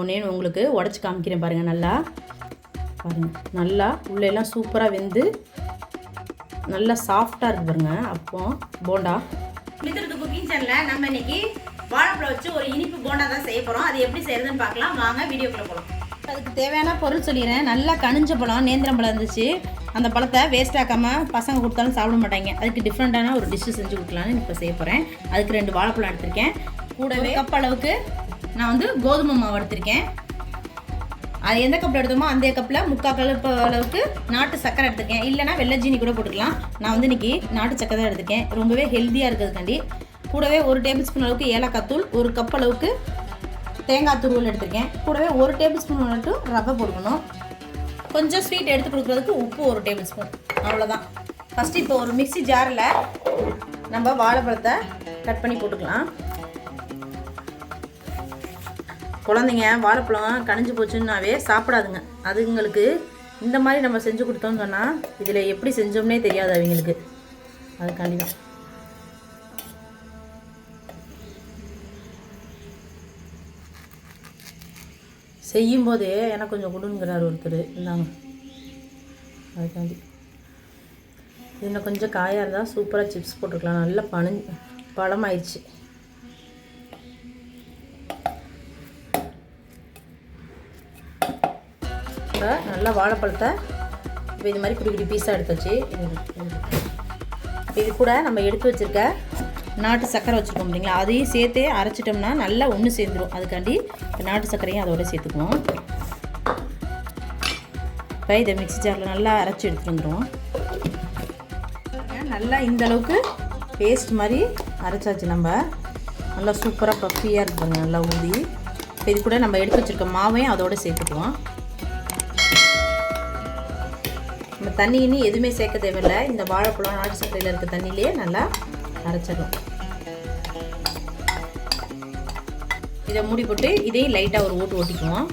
ஒன்றே உங்களுக்கு உடச்சி காமிக்கிறேன் பாருங்கள். நல்லா பாருங்கள், நல்லா உள்ளெல்லாம் சூப்பராக வெந்து நல்லா சாஃப்டாக இருக்குது பாருங்கள். அப்போ போண்டா மித்ருது குக்கிங் சேனலில் நம்ம இன்னைக்கு வாழைப்பழம் வச்சு ஒரு இனிப்பு போண்டா தான் செய்ய போகிறோம். அது எப்படி செய்யறதுன்னு பார்க்கலாம் வாங்க, வீடியோக்குள்ளே போகலாம். அதுக்கு தேவையான பொருள் சொல்லிடுறேன். நல்லா கனிஞ்ச பழம், நேந்திரம் பழம் இருந்துச்சு. அந்த பழத்தை வேஸ்ட் ஆக்காமல் பசங்க கொடுத்தாலும் சாப்பிட மாட்டாங்க. அதுக்கு டிஃப்ரெண்ட்டான ஒரு டிஷ்ஷு செஞ்சு கொடுக்கலான்னு இப்போ செய்ய போகிறேன். அதுக்கு 2 வாழைப்பழம் எடுத்திருக்கேன். கூடவே கப் அளவுக்கு நான் வந்து கோதுமை மாவு எடுத்திருக்கேன். அது எந்த கப்பில் எடுத்தோமோ அந்த கப்பில் 3/4 கப் அளவுக்கு நாட்டு சக்கரை எடுத்திருக்கேன். இல்லைனா வெள்ளை ஜீனி கூட போட்டுக்கலாம். நான் வந்து இன்றைக்கி நாட்டு சக்கரை தான் எடுத்திருக்கேன், ரொம்பவே ஹெல்த்தியாக இருக்கிறதுக்காண்டி. கூடவே 1 டேபிள் ஸ்பூன் அளவுக்கு ஏலக்காய் தூள், 1 கப் அளவுக்கு தேங்காய் துருவல் எடுத்திருக்கேன். கூடவே 1 டேபிள் ஸ்பூன் மட்டும் ரவை போட்டுக்கணும். கொஞ்சம் ஸ்வீட் எடுத்து கொடுக்குறதுக்கு உப்பு 1 டேபிள் ஸ்பூன், அவ்வளோதான். ஃபஸ்ட்டு இப்போ ஒரு மிக்ஸி ஜாரில் நம்ம வாழைப்பழத்தை கட் பண்ணி போட்டுக்கலாம். குழந்தைங்க வாழைப்பழம் கனிஞ்சு போச்சுன்னாவே சாப்பிடாதுங்க. அதுங்களுக்கு இந்த மாதிரி நம்ம செஞ்சு கொடுத்தோம்னு சொன்னால் இதில் எப்படி செஞ்சோம்னே தெரியாது அவங்களுக்கு. அதுக்காண்டி தான். செய்யும்போதே எனக்கு கொஞ்சம் கொடுங்கிறார் ஒருத்தர், இந்தாங்க. அதுக்காண்டி இன்னும் கொஞ்சம் காயாக இருந்தால் சூப்பராக சிப்ஸ் போட்டுருக்கலாம். நல்லா பழமாயிடுச்சு. நல்லா வாழைப்பழத்தை இப்போ இது மாதிரி குடி பீஸாக எடுத்து வச்சு இது கூட நம்ம எடுத்து வச்சுருக்க நாட்டு சர்க்கரை வச்சுருக்கோம் இல்லைங்களா, அதையும் சேர்த்தே அரைச்சிட்டோம்னா நல்லா ஒன்று சேர்ந்துடும். அதுக்காண்டி நாட்டு சர்க்கரையும் அதோட சேர்த்துக்குவோம். இப்போ இதை மிக்ஸி ஜாரில் நல்லா அரைச்சி எடுத்துகிட்டு வந்துடும். நல்லா இந்த அளவுக்கு பேஸ்ட் மாதிரி அரைச்சாச்சு. நம்ம நல்லா சூப்பராக பஃபியாக இருக்குங்க, நல்லா ஊதி. இப்போ இது கூட நம்ம எடுத்து வச்சுருக்க மாவையும் அதோடு சேர்த்துக்குவோம். நம்ம தண்ணி இன்னும் எதுவுமே சேர்க்க தேவையில்லை. இந்த வாழைப்பழம் நாட்டு சர்க்கரையில் இருக்க தண்ணியிலே நல்லா அரைச்சிடும். இதை மூடி போட்டு இதையும் லைட்டாக ஒரு ஓட்டிக்குவோம்.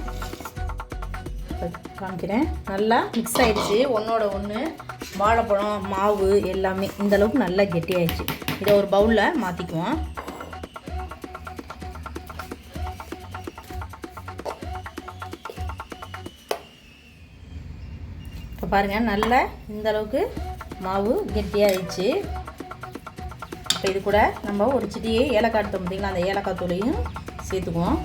காமிக்கிறேன். நல்லா மிக்ஸ் ஆகிடுச்சு ஒன்றோட ஒன்று. வாழைப்பழம் மாவு எல்லாமே இந்த அளவுக்கு நல்லா கெட்டியாகிடுச்சு. இதை ஒரு பவுலில் மாற்றிக்குவோம். இப்போ பாருங்கள், நல்லா இந்த அளவுக்கு மாவு கெட்டியாகிடுச்சு. இப்போ இது கூட நம்ம ஒரு சிட்டியை ஏலக்காய் எடுத்தோம் பார்த்திங்களா, அந்த ஏலக்காய் தூளையும் சேர்த்துக்குவோம்.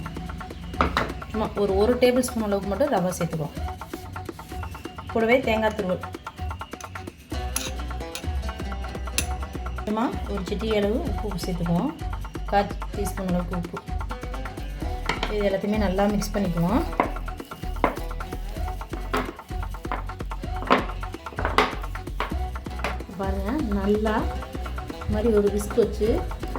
சும்மா ஒரு டேபிள் ஸ்பூன் அளவுக்கு மட்டும் ரவை சேர்த்துக்குவோம். கூடவே தேங்காய் துருவல் சும்மா ஒரு சிட்டி அளவு உப்பு சேர்த்துக்குவோம். 1/4 டீஸ்பூன் அளவுக்கு உப்பு. இது எல்லாத்தையுமே நல்லா மிக்ஸ் பண்ணிக்குவோம். பாருங்கள், நல்லா மாதிரி ஒரு விஸ்க் வச்சு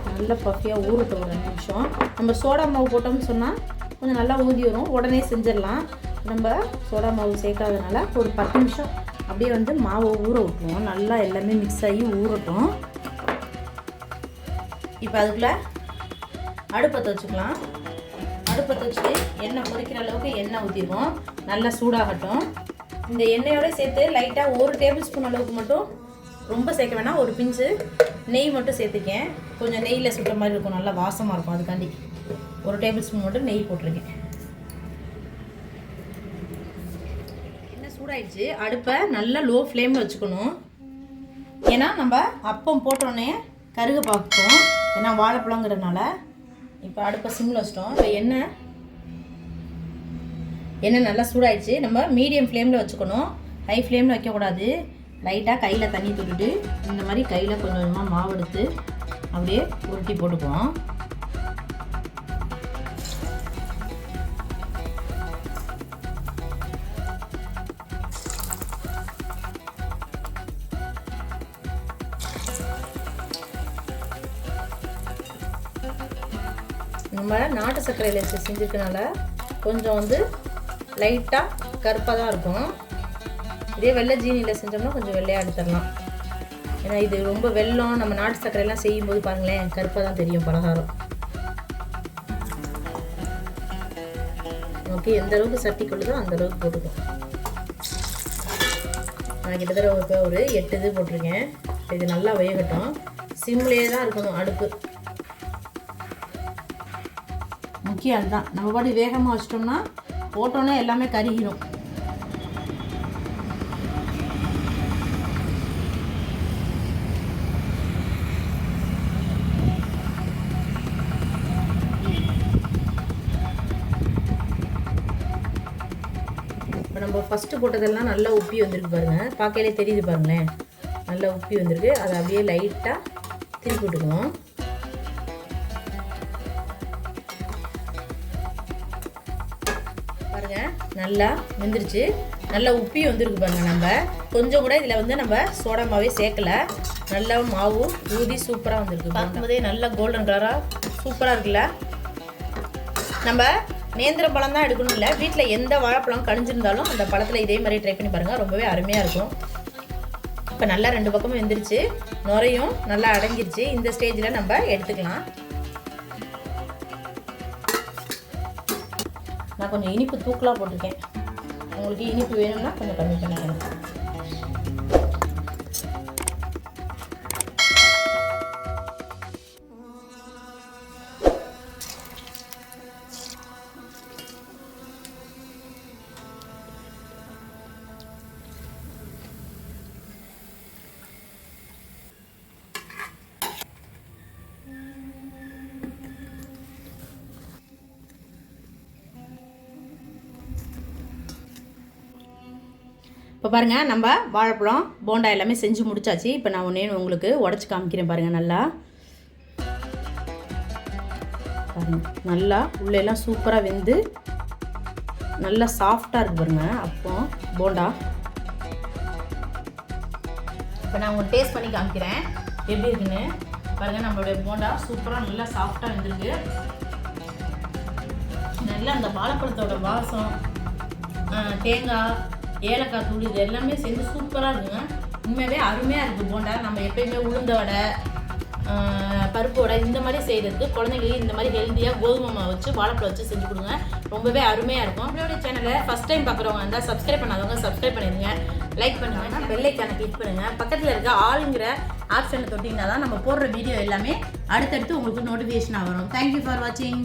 நல்லா பஃபியாக ஊறட்டும் ஒரு 2 நிமிஷம். நம்ம சோடா மாவு போட்டோம்னு சொன்னால் கொஞ்சம் நல்லா ஊதி வரும், உடனே செஞ்சிடலாம். நம்ம சோடா மாவு சேர்க்காதனால ஒரு 10 நிமிஷம் அப்படியே வந்து மாவை ஊற விட்டுருவோம். நல்லா எல்லாமே மிக்ஸ் ஆகி ஊறட்டும். இப்போ அதுக்குள்ளே அடுப்பத்தை வச்சுக்கலாம். அடுப்பத்தை வச்சு எண்ணெய் பொரிக்கிற அளவுக்கு எண்ணெய் ஊற்றிடுவோம். நல்லா சூடாகட்டும். இந்த எண்ணெயோடு சேர்த்து லைட்டாக 1 டேபிள் ஸ்பூன் அளவுக்கு மட்டும், ரொம்ப சேர்க்க வேணாம், ஒரு பிஞ்சு நெய் மட்டும் சேர்த்துக்கேன். கொஞ்சம் நெய்யில் சுடுற மாதிரி இருக்கும், நல்லா வாசமாக இருக்கும். அதுக்காண்டி 1 டேபிள் ஸ்பூன் மட்டும் நெய் போட்டிருக்கேன். என்ன சூடாயிடுச்சு. அடுப்பை நல்லா லோ ஃப்ளேமில் வச்சுக்கணும். ஏன்னா நம்ம அப்பம் போட்டோன்னே கருக பார்ப்போம், ஏன்னா வாழைப்பழங்கிறதுனால. இப்போ அடுப்பை சிம்மில் வச்சிட்டோம். இப்போ எண்ணெய் நல்லா சூடாயிடுச்சு. நம்ம மீடியம் ஃப்ளேமில் வச்சுக்கணும், ஹை ஃப்ளேமில் வைக்கக்கூடாது. லைட்டாக கையில் தண்ணி தொட்டுட்டு இந்த மாதிரி கையில் கொஞ்சம் கொஞ்சமாக மாவு எடுத்து அப்படியே உருட்டி போட்டுக்குவோம். நம்ம நாட்டு சர்க்கரையில் செஞ்சுருக்கனால கொஞ்சம் வந்து லைட்டாக கருப்பாக தான் இருக்கும். இதே வெள்ளை ஜீனியில் செஞ்சோம்னா கொஞ்சம் வெள்ளையாக எடுத்துடலாம். ஏன்னா இது ரொம்ப வெல்லம், நம்ம நாட்டு சர்க்கரையெல்லாம் செய்யும்போது பாருங்களேன் கருப்பாக தான் தெரியும் பலகாரம். ஓகே, எந்த அளவுக்கு சட்டி கொள்ளுதோ அந்த அளவுக்கு போட்டுக்கும். நான் கிட்டத்தட்ட ஒரு 8 இது போட்டிருக்கேன். இது நல்லா வேகட்டும். சிம்லேயே தான் இருக்கணும் அடுப்பு. முக்கியம் அதுதான். நம்ம பாட்டி வேகமாக வச்சிட்டோம்னா போட்டோன்னே எல்லாமே கருகிடும். இப்போ நம்ம ஃபஸ்ட்டு போட்டதெல்லாம் நல்லா உப்பி வந்திருக்கு பாருங்கள். பார்க்கையிலே தெரியுது பாருங்களேன், நல்லா உப்பி வந்திருக்கு. அதை அப்படியே லைட்டாக திருப்பி விட்டுக்குவோம். பாருங்கள் நல்லா வெந்துருச்சு, நல்லா உப்பி வந்துருக்கு பாருங்கள். நம்ம கொஞ்சம் கூட இதில் வந்து நம்ம சோடா மாவே சேர்க்கலை. நல்லா மாவு ஊதி சூப்பராக வந்திருக்கு. பார்க்கும்போதே நல்லா கோல்டன் கலராக சூப்பராக இருக்குல்ல. நம்ம நேந்திர பழம் தான் எடுக்கணும் இல்லை, வீட்டில் எந்த வாழைப்பழம் கணிஞ்சிருந்தாலும் அந்த பழத்தில் இதே மாதிரி ட்ரை பண்ணி பாருங்கள், ரொம்பவே அருமையாக இருக்கும். இப்போ நல்லா 2 பக்கமும் வெந்துருச்சு, நுரையும் நல்லா அடங்கிருச்சு. இந்த ஸ்டேஜில் நம்ம எடுத்துக்கலாம். நான் கொஞ்சம் இனிப்பு தூக்கலாக போட்டிருக்கேன். உங்களுக்கு இனிப்பு வேணும்னா கொஞ்சம் கம்மி பண்ணிக்கணும். இப்போ பாருங்கள், நம்ம வாழைப்பழம் போண்டா எல்லாமே செஞ்சு முடிச்சாச்சு. இப்போ நான் ஒன்றே உங்களுக்கு உடச்சி காமிக்கிறேன் பாருங்கள். நல்லா பாருங்கள், நல்லா உள்ளெல்லாம் சூப்பராக வெந்து நல்லா சாஃப்டாக இருக்குது பாருங்கள். அப்போ போண்டா இப்போ நான் உங்களுக்கு டேஸ்ட் பண்ணி காமிக்கிறேன் எப்படி இருக்குன்னு பாருங்கள். நம்மளுடைய போண்டா சூப்பராக நல்லா சாஃப்டாக வெந்திருக்கு. நல்லா அந்த வாழைப்பழத்தோட வாசம், தேங்காய், ஏலக்காய் தூள் இது எல்லாமே சேர்ந்து சூப்பராக இருக்குங்க. உண்மையாகவே அருமையாக இருக்குது போண்டா. நம்ம எப்பயுமே உளுந்த வடை, பருப்பு வடை இந்த மாதிரி செய்கிறதுக்கு குழந்தைங்களுக்கு இந்த மாதிரி ஹெல்த்தியாக கோதுமை மாவு வச்சு வாழைப்பழம் வச்சு செஞ்சு கொடுங்க, ரொம்பவே அருமையாக இருக்கும். நம்மளுடைய சேனலை ஃபஸ்ட் டைம் பார்க்குறவங்க இருந்தால் சப்ஸ்கிரைப் பண்ணாதவங்க சப்ஸ்கிரைப் பண்ணிடுங்க, லைக் பண்ணுங்கள், பெல் ஐக்கானை கிளிக் பண்ணுங்கள். பக்கத்தில் இருக்க ஆளுங்கிற ஆப்ஷனை தொட்டிங்கன்னா தான் நம்ம போடுற வீடியோ எல்லாமே அடுத்தடுத்து உங்களுக்கு நோட்டிஃபிகேஷனாக வரும். தேங்க்யூ ஃபார் வாட்சிங்.